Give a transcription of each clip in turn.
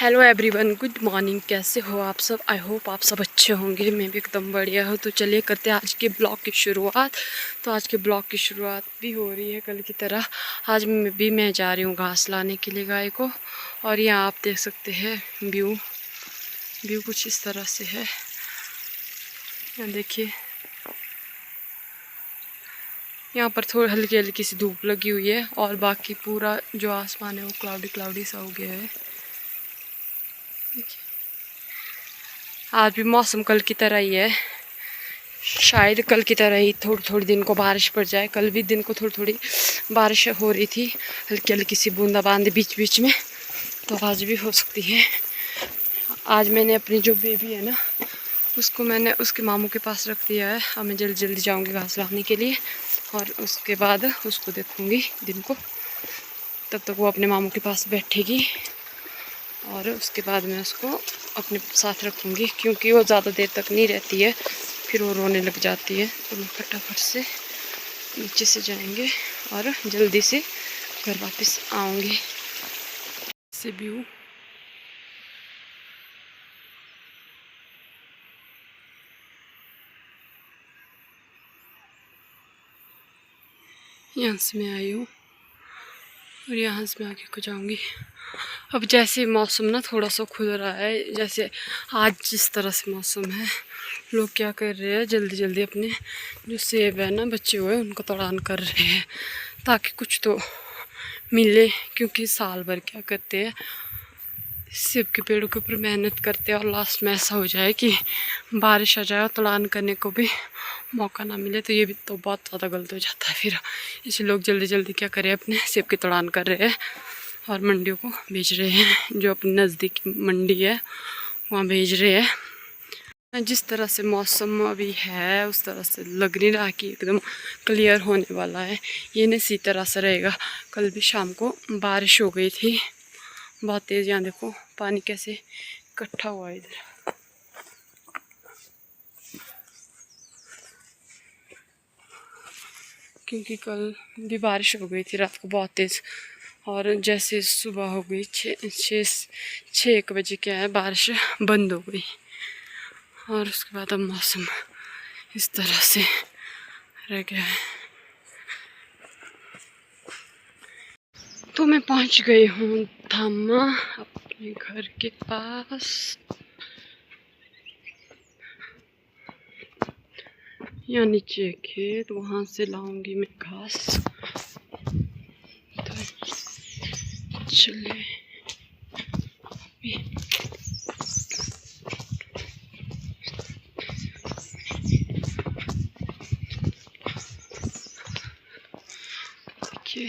Hello everyone, good morning. कैसे हो आप सब? आई होप आप सब अच्छे होंगे। मैं भी एकदम बढ़िया हूँ। तो चलिए करते हैं आज के ब्लॉग की शुरुआत। तो आज के ब्लॉग की शुरुआत भी हो रही है कल की तरह। आज मैं जा रही हूँ घास लाने के लिए गाय को। और यहाँ आप देख सकते हैं व्यू कुछ इस तरह से है। यहाँ देखिए, यहाँ पर थोड़ी हल्की हल्की सी धूप लगी हुई है और बाकी पूरा जो आसमान है वो क्लाउडी सा हो गया है। आज भी मौसम कल की तरह ही है। शायद कल की तरह ही थोड़ी दिन को बारिश पड़ जाए। कल भी दिन को थोड़ी बारिश हो रही थी, हल्की हल्की सी बूंदाबांदी बीच बीच में। तो आज भी हो सकती है। आज मैंने अपनी जो बेबी है ना, उसको मैंने उसके मामू के पास रख दिया है। अब मैं जल्दी जाऊंगी घास लाने के लिए और उसके बाद उसको देखूंगी दिन को। तब तक वो अपने मामू के पास बैठेगी और उसके बाद मैं उसको अपने साथ रखूँगी, क्योंकि वो ज़्यादा देर तक नहीं रहती है, फिर वो रोने लग जाती है। तो मैं फटाफट से नीचे से जाएंगे और जल्दी से घर वापस आऊँगी। से व्यू यहाँ से मैं आई हूँ और यहाँ से मैं आगे को जाऊँगी। अब जैसे मौसम ना थोड़ा सा खुल रहा है, जैसे आज जिस तरह से मौसम है, लोग क्या कर रहे हैं, जल्दी जल्दी अपने जो सेब है ना बचे हुए उनको तोड़ान कर रहे हैं ताकि कुछ तो मिले। क्योंकि साल भर क्या करते हैं, सेब के पेड़ों के ऊपर मेहनत करते हैं और लास्ट में ऐसा हो जाए कि बारिश आ जाए और तोड़ान करने को भी मौका ना मिले, तो ये भी तो बहुत ज़्यादा गलत हो जाता है फिर। इसलिए लोग जल्दी जल्दी क्या करें, अपने सेब की तोड़ान कर रहे हैं और मंडियों को भेज रहे हैं। जो अपनी नज़दीकी मंडी है वहाँ भेज रहे हैं। जिस तरह से मौसम अभी है उस तरह से लग नहीं रहा कि एकदम क्लियर होने वाला है। ये नहीं इसी तरह से रहेगा। कल भी शाम को बारिश हो गई थी बहुत तेज़। यहाँ देखो पानी कैसे इकट्ठा हुआ है इधर। क्योंकि कल भी बारिश हो गई थी रात को बहुत तेज़, और जैसे सुबह हो गई 6-1 बजे क्या है, बारिश बंद हो गई। और उसके बाद अब मौसम इस तरह से रह गया है। तो मैं पहुंच गई हूँ धामा अपने घर के पास। यहाँ नीचे खेत, वहाँ से लाऊंगी मैं घास। तो चलिए देखिए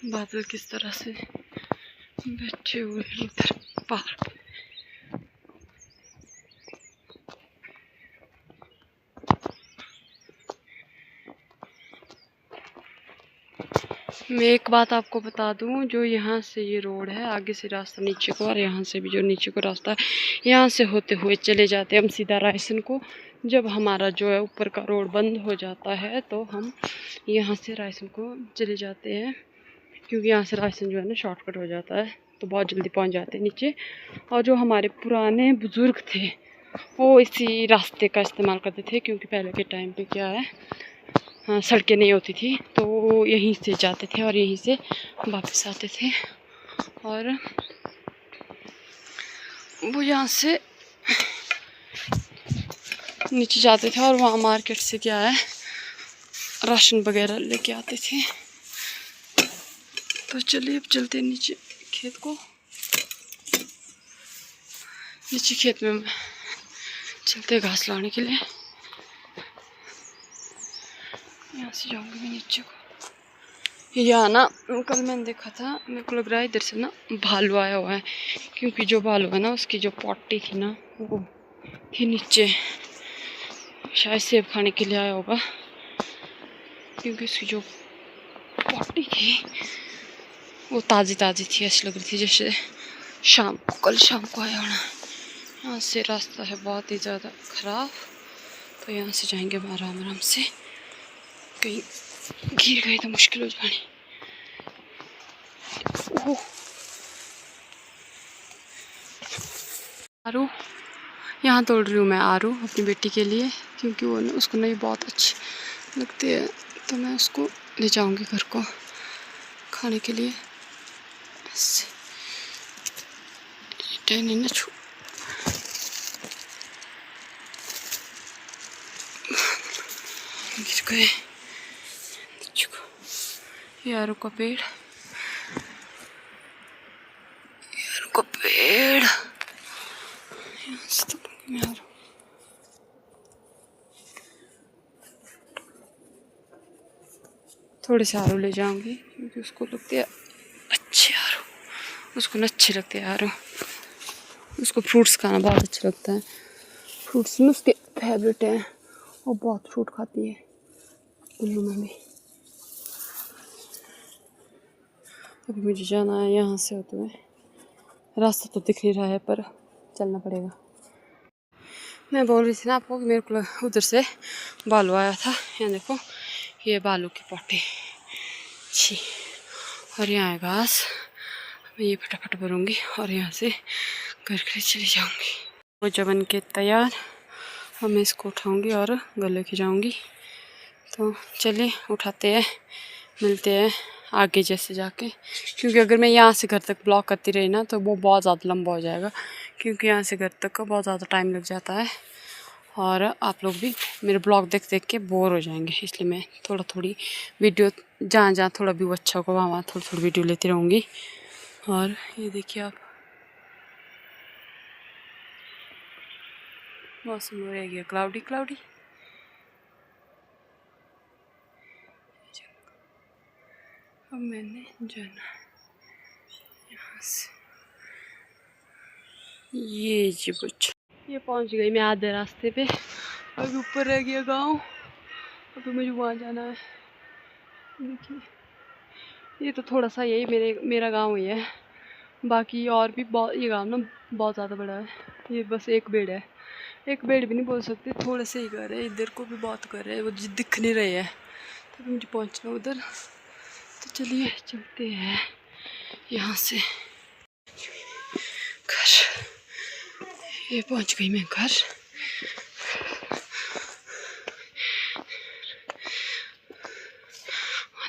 बादल किस तरह से बैठे हुए हैं उधर पहाड़ पे। मैं एक बात आपको बता दूं, जो यहाँ से ये रोड है आगे से रास्ता नीचे को, और यहाँ से भी जो नीचे को रास्ता है, यहाँ से होते हुए चले जाते हैं हम सीधा रायसन को। जब हमारा जो है ऊपर का रोड बंद हो जाता है तो हम यहाँ से रायसन को चले जाते हैं, क्योंकि यहाँ से रायसन जो है ना शॉर्टकट हो जाता है, तो बहुत जल्दी पहुँच जाते हैं नीचे। और जो हमारे पुराने बुज़ुर्ग थे वो इसी रास्ते का इस्तेमाल करते थे, क्योंकि पहले के टाइम पे क्या है, हाँ, सड़कें नहीं होती थी, तो वो यहीं से जाते थे और यहीं से वापस आते थे। और वो यहाँ से नीचे जाते थे और वहाँ मार्केट से क्या है राशन वगैरह लेके आते थे। तो चलिए अब चलते नीचे खेत को। नीचे खेत में चलते घास लाने के लिए। यहाँ से जाऊँगी मैं नीचे को। यहाँ ना कल मैंने देखा था, मेरे को लग रहा है इधर से ना भालू आया हुआ है, क्योंकि जो भालू है ना उसकी जो पॉटी थी ना वो थी नीचे। शायद सेब खाने के लिए आया होगा, क्योंकि उसकी जो पॉटी थी वो ताज़ी थी। ऐसी लग रही थी जैसे कल शाम को आया होना। यहाँ से रास्ता है बहुत ही ज़्यादा ख़राब, तो यहाँ से जाएंगे हम आराम से। कहीं गिर गए तो मुश्किल हो जानी। ओह आरू यहाँ तोड़ रही हूँ मैं आरू अपनी बेटी के लिए, क्योंकि वो उसको नहीं बहुत अच्छी लगती है, तो मैं उसको ले जाऊँगी घर को खाने के लिए। नहीं ना छू गिर गए। ये आरू का पेड़, आरू का पेड़ थोड़े से आरू ले जाऊंगी, क्योंकि उसको लगते हैं अच्छे आरू, उसको न अच्छे लगते हैं आरू। उसको फ्रूट्स खाना बहुत अच्छा लगता है, फ्रूट्स में उसके फेवरेट हैं, वो बहुत फ्रूट खाती है। उल्लू में भी अभी मुझे जाना है यहाँ से होते हुए, रास्ता तो दिख नहीं रहा है पर चलना पड़ेगा। मैं बोल रही थी ना आपको कि मेरे को उधर से बालू आया था, यहाँ देखो ये बालू की पॉटी छी, और यहाँ है घास। मैं ये फटाफट भरूंगी और यहाँ से घर के लिए चली जाऊंगी। वो जब बन के तैयार, और मैं इसको उठाऊंगी और घर लेके जाऊंगी। तो चलिए उठाते हैं, मिलते हैं आगे जैसे जाके, क्योंकि अगर मैं यहाँ से घर तक ब्लॉग करती रही ना तो वो बहुत ज़्यादा लंबा हो जाएगा, क्योंकि यहाँ से घर तक का बहुत ज़्यादा टाइम लग जाता है और आप लोग भी मेरे ब्लॉग देख देख के बोर हो जाएंगे। इसलिए मैं थोड़ी वीडियो जहाँ जहाँ थोड़ा व्यू अच्छा होगा वहाँ थोड़ी वीडियो लेती रहूँगी। और ये देखिए आप, मौसम हो गया क्लाउडी क्लाउडी। अब मैंने जाना यहाँ से, ये जी कुछ ये पहुँच गई मैं आधे रास्ते पे। अभी ऊपर रह गया गांव, अभी मुझे वहाँ जाना है। देखिए ये तो थोड़ा सा यही मेरा गांव ही है, बाकी और भी बहुत, ये गांव ना बहुत ज़्यादा बड़ा है। ये बस एक बेड़ है, एक बेड़ भी नहीं बोल सकते, थोड़े से ही घर है। इधर को भी बहुत घर है, वो दिख नहीं रहे हैं, तो मुझे पहुंचना उधर। तो चलिए चलते हैं यहाँ से घर। ये पहुंच गई मैं घर।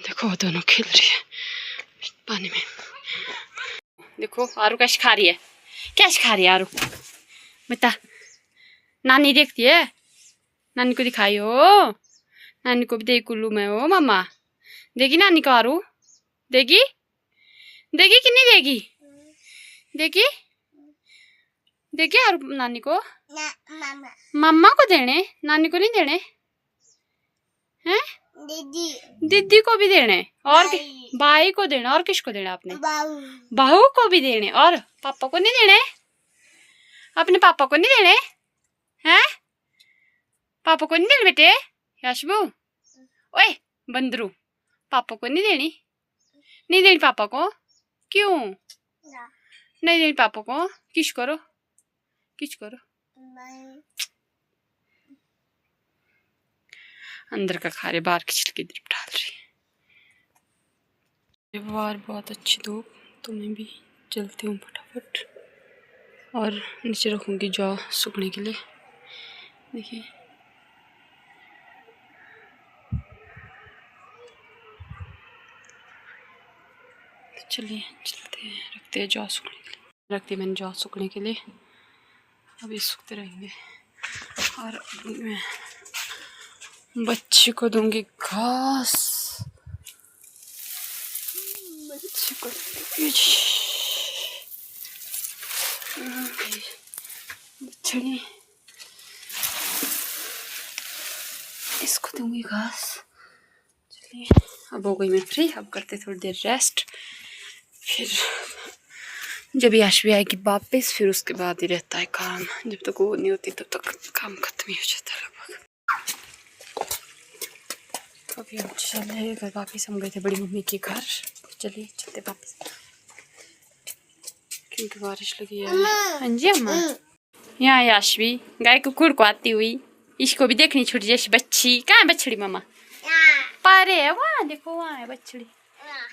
देखो वो दोनों खेल रही है पानी में। देखो आरू कैसे खा रही है, कैसे खा रही है आरू, बता। नानी देखती है, नानी को दिखाई हो, नानी को भी देगी कुल्लू में हो मामा। देगी नानी को आरू, देगी देगी कि नहीं देगी, देगी देगी आरू नानी को। मम्मा को देने, नानी को नहीं देने हैं, दीदी को भी देने, और भाई को देना, और किसको देना आपने, बहू को भी देने, और पापा को नहीं देने, अपने पापा को नहीं देने हैं, पापा को नहीं देने बेटे। याशबू ओए बंदरू, पापा को नहीं देनी, नहीं देनी पापा को, क्यों नहीं देनी पापा को, किस करो किस करो। अंदर का खा रहे, बाहर की छिलकी ड्रिप डाल रही है। बाहर बहुत अच्छी धूप, तो मैं भी चलती हूँ फटाफट और नीचे रखूँगी जौ सूखने के लिए। देखिए चलिए चलते हैं, रखते हैं जौ सूखने के लिए। रखती मैंने जौ सूखने के लिए, अभी सूखते रहेंगे। और मैं बच्ची को दूंगी घास, बच्ची को बछड़ी, इसको दूंगी घास। चलिए अब हो गई मैं फ्री, अब करते थोड़ी देर रेस्ट, फिर जब याशवी आएगी वापस फिर उसके बाद ही रहता है काम। जब तक वो नहीं होती तब तक काम खत्म ही हो जाता है लगभग। अभी हम चले घर वापस, हम गए थे बड़ी मम्मी के घर, चलिए चलते वापस क्योंकि बारिश लगी है। हाँ जी अम्मा, यहाँ याशवी गाय कुकुर को आती हुई, इसको भी देखनी छोटी जैसी बच्ची। कहाँ है बछड़ी मामा, पारे है वहाँ, देखो वहाँ है बछड़ी,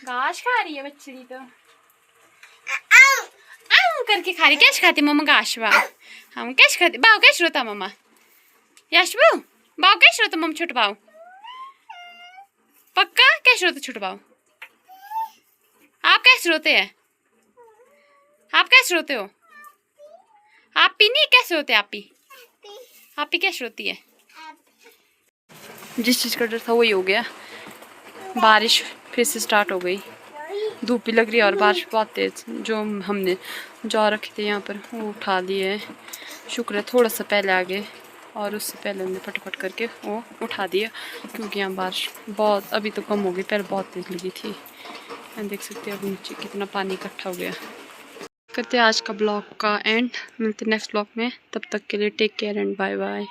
घास खा रही है बछड़ी तो। करके खा रही। कैश खाती मम्मा का आशवा हम कैश खाती बाव कैश रोता मम्मा याशबू बाव कैश रोता मम्मा छोट बाव पक्का कैश रोते छोट बाव आप कैसे रोते हैं आप कैसे रोते हो आप पी नहीं कैसे होते आप ही कैसे रोती है। जिस चीज़ का डर था वही हो गया। बारिश फिर से स्टार्ट हो गई। धूप भी लग रही है और बारिश बहुत तेज। जो हमने जौ रखे थे यहाँ पर वो उठा लिए है। शुक्र है थोड़ा सा पहले आ गए और उससे पहले हमने फटाफट करके वो उठा दिया क्योंकि यहाँ बारिश बहुत अभी तो कम हो गई, पहले बहुत तेज़ लगी थी। देख सकते हैं अब नीचे कितना पानी इकट्ठा हो गया। करते हैं आज का ब्लॉग का एंड। मिलते नेक्स्ट ब्लॉग में, तब तक के लिए take care and bye bye.